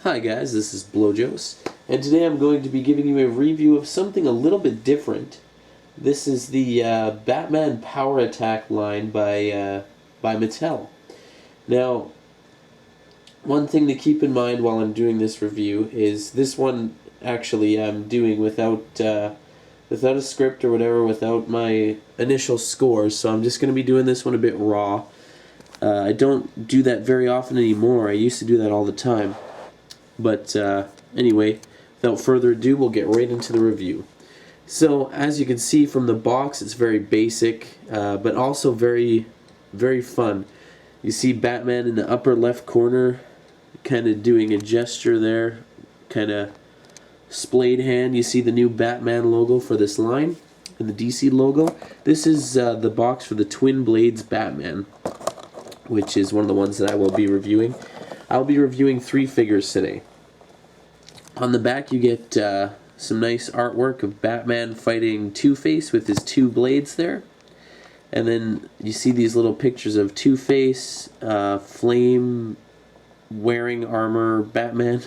Hi guys, this is Blowjos, and today I'm going to be giving you a review of something a little bit different. This is the Batman Power Attack line by Mattel. Now, one thing to keep in mind while I'm doing this review is this one actually I'm doing without a script or whatever, without my initial scores, so I'm just going to be doing this one a bit raw. I don't do that very often anymore. I used to do that all the time. But anyway, without further ado, we'll get right into the review. So, as you can see from the box, it's very basic, but also very, very fun. You see Batman in the upper left corner, kind of doing a gesture there, kind of splayed hand. You see the new Batman logo for this line, and the DC logo. This is the box for the Twin Blades Batman, which is one of the ones that I will be reviewing. I'll be reviewing 3 figures today. On the back you get some nice artwork of Batman fighting Two-Face with his 2 blades there. And then you see these little pictures of Two-Face, Flame wearing armor Batman,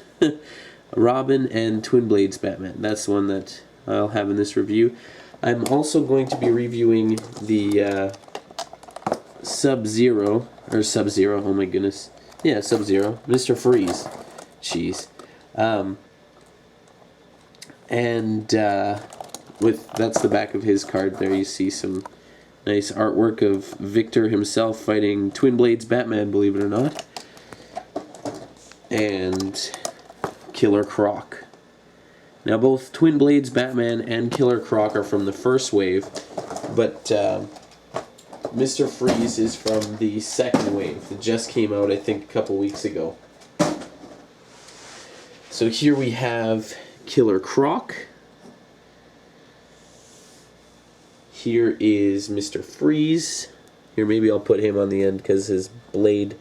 Robin, and Twin Blades Batman. That's the one that I'll have in this review. I'm also going to be reviewing the Subzero, oh my goodness. Yeah, Subzero, Mr. Freeze. Jeez. That's the back of his card there. You see some nice artwork of Victor himself fighting Twin Blades Batman, believe it or not. And Killer Croc. Now both Twin Blades Batman and Killer Croc are from the first wave, but Mr. Freeze is from the second wave that just came out, I think, a couple weeks ago. So here we have Killer Croc. Here is Mr. Freeze. Here, maybe I'll put him on the end because his blade.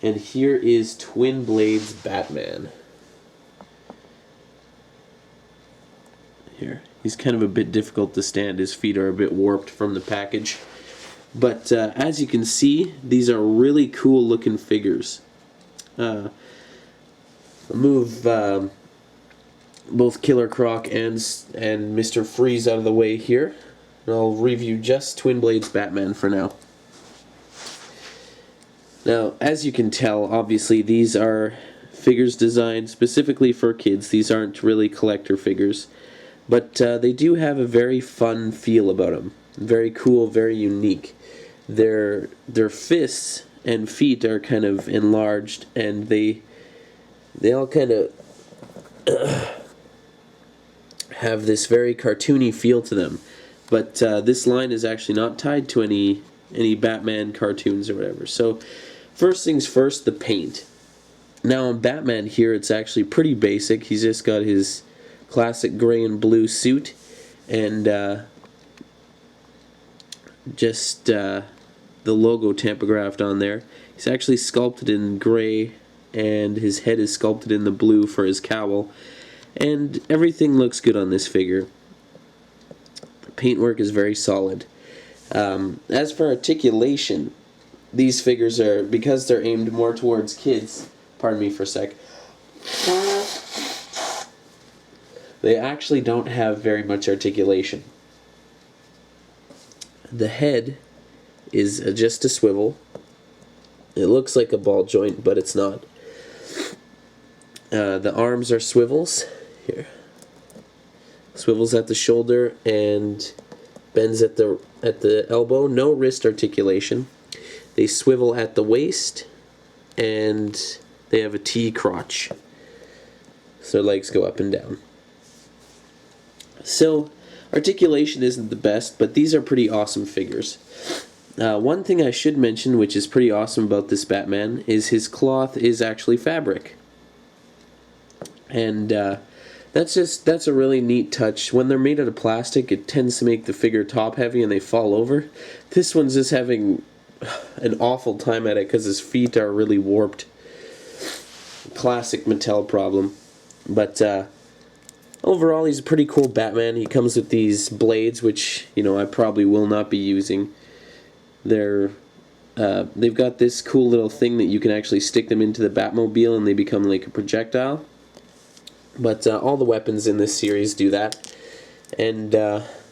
And here is Twin Blades Batman. Here. He's kind of a bit difficult to stand. His feet are a bit warped from the package. But as you can see, these are really cool looking figures. I'll move both Killer Croc and Mr. Freeze out of the way here. And I'll review just Twin Blades Batman for now. Now, as you can tell, obviously these are figures designed specifically for kids. These aren't really collector figures. But they do have a very fun feel about them. Very cool, very unique. Their fists and feet are kind of enlarged, and they all kind of have this very cartoony feel to them. But this line is actually not tied to any Batman cartoons or whatever. So first things first, the paint. Now on Batman here, it's actually pretty basic. He's just got his classic gray and blue suit, and just the logo tampographed on there. He's actually sculpted in gray, and his head is sculpted in the blue for his cowl, and everything looks good on this figure. The paintwork is very solid. As for articulation, these figures are, because they're aimed more towards kids, pardon me for a sec, they actually don't have very much articulation. The head is just a swivel. It looks like a ball joint, but it's not. The arms are swivels. Here. Swivels at the shoulder and bends at the elbow. No wrist articulation. They swivel at the waist, and they have a T crotch. So their legs go up and down. So, articulation isn't the best, but these are pretty awesome figures. One thing I should mention, which is pretty awesome about this Batman, is his cloth is actually fabric. And that's a really neat touch. When they're made out of plastic, it tends to make the figure top heavy and they fall over. This one's just having an awful time at it because his feet are really warped. Classic Mattel problem. But overall, he's a pretty cool Batman. He comes with these blades, which, you know, I probably will not be using. They're They've got this cool little thing that you can actually stick them into the Batmobile and they become like a projectile. But all the weapons in this series do that. And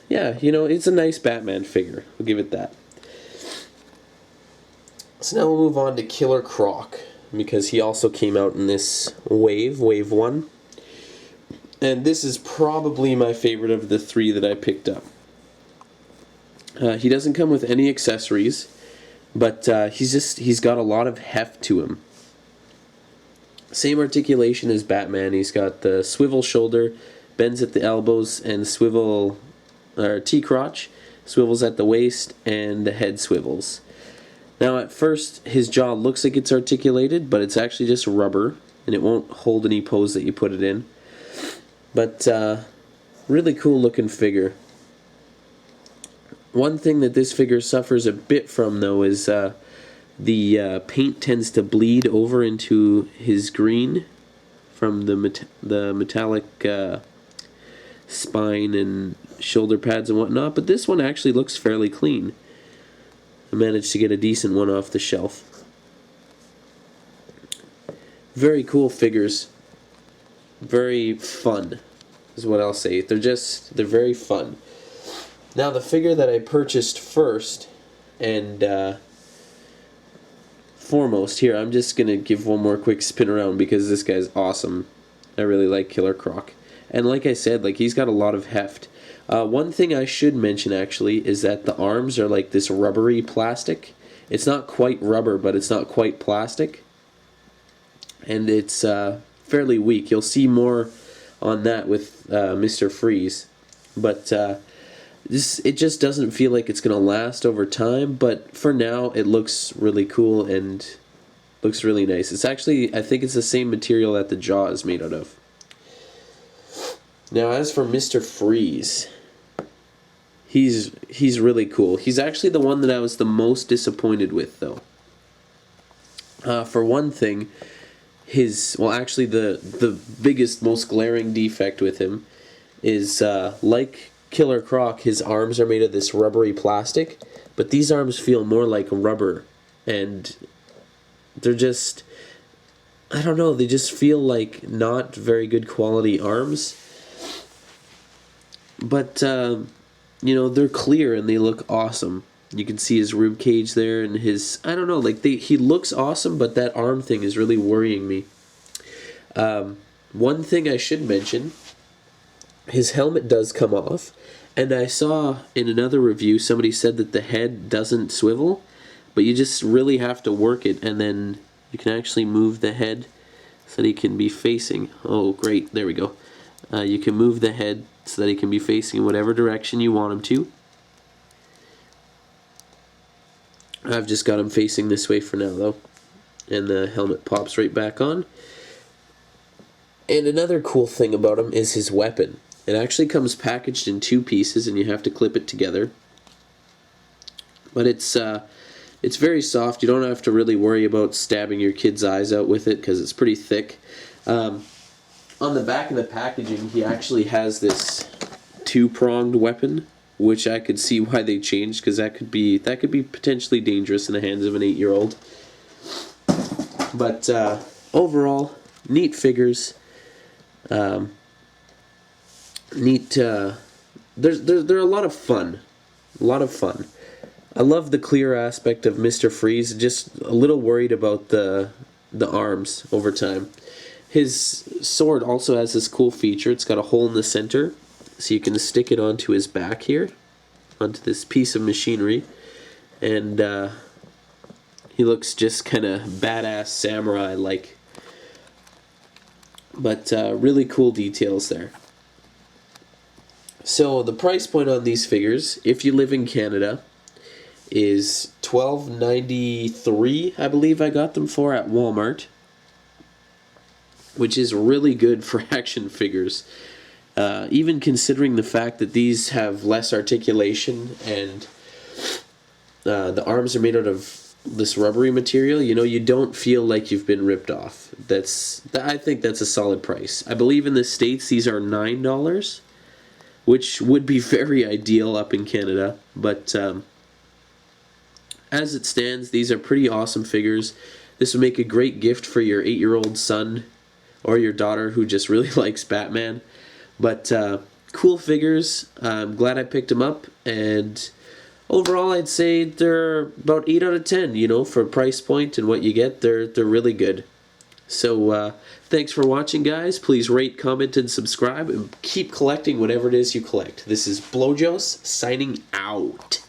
yeah, you know, it's a nice Batman figure. We'll give it that. So now we'll move on to Killer Croc, because he also came out in this wave 1. And this is probably my favorite of the 3 that I picked up. He doesn't come with any accessories, but he's got a lot of heft to him. Same articulation as Batman. He's got the swivel shoulder, bends at the elbows, and swivel T-crotch, swivels at the waist, and the head swivels. Now at first his jaw looks like it's articulated, but it's actually just rubber, and it won't hold any pose that you put it in. But really cool looking figure. One thing that this figure suffers a bit from, though, is the paint tends to bleed over into his green from the metallic spine and shoulder pads and whatnot. But this one actually looks fairly clean. I managed to get a decent one off the shelf. Very cool figures. Very fun is what I'll say. They're very fun. Now the figure that I purchased first and foremost here, I'm just gonna give one more quick spin around because this guy's awesome. I really like Killer Croc. And like I said, like, he's got a lot of heft. One thing I should mention actually is that the arms are like this rubbery plastic. It's not quite rubber, but it's not quite plastic. And it's fairly weak. You'll see more on that with Mr. Freeze. But it just doesn't feel like it's going to last over time. But for now, it looks really cool and looks really nice. It's actually, I think it's the same material that the jaw is made out of. Now as for Mr. Freeze, he's really cool. He's actually the one that I was the most disappointed with, though. For one thing, actually the biggest, most glaring defect with him is, like Killer Croc, his arms are made of this rubbery plastic, but these arms feel more like rubber, and they're just, I don't know, they just feel like not very good quality arms. But, you know, they're clear and they look awesome. You can see his rib cage there and his, I don't know, like, he looks awesome, but that arm thing is really worrying me. One thing I should mention, his helmet does come off, and I saw in another review somebody said that the head doesn't swivel, but you just really have to work it, and then you can actually move the head so that he can be facing. Oh, great, there we go. You can move the head so that he can be facing whatever direction you want him to. I've just got him facing this way for now, though. And the helmet pops right back on. And another cool thing about him is his weapon. It actually comes packaged in 2 pieces and you have to clip it together. But it's very soft. You don't have to really worry about stabbing your kid's eyes out with it because it's pretty thick. On the back of the packaging, he actually has this 2-pronged weapon, which I could see why they changed, because that could be potentially dangerous in the hands of an 8-year-old. But overall, neat figures. They're a lot of fun. A lot of fun. I love the clear aspect of Mr. Freeze. Just a little worried about the arms over time. His sword also has this cool feature. It's got a hole in the center, so you can stick it onto his back here, onto this piece of machinery, and he looks just kind of badass samurai-like. But really cool details there. So the price point on these figures, if you live in Canada, is $12.93, I believe I got them for at Walmart, which is really good for action figures. Even considering the fact that these have less articulation and the arms are made out of this rubbery material, you know, you don't feel like you've been ripped off. I think that's a solid price. I believe in the States these are $9, which would be very ideal up in Canada, but as it stands, these are pretty awesome figures. This would make a great gift for your 8-year-old son or your daughter who just really likes Batman. But cool figures. I'm glad I picked them up, and overall I'd say they're about 8 out of 10, you know, for price point and what you get. They're really good. So thanks for watching, guys. Please rate, comment, and subscribe, and keep collecting whatever it is you collect. This is Blowjos signing out.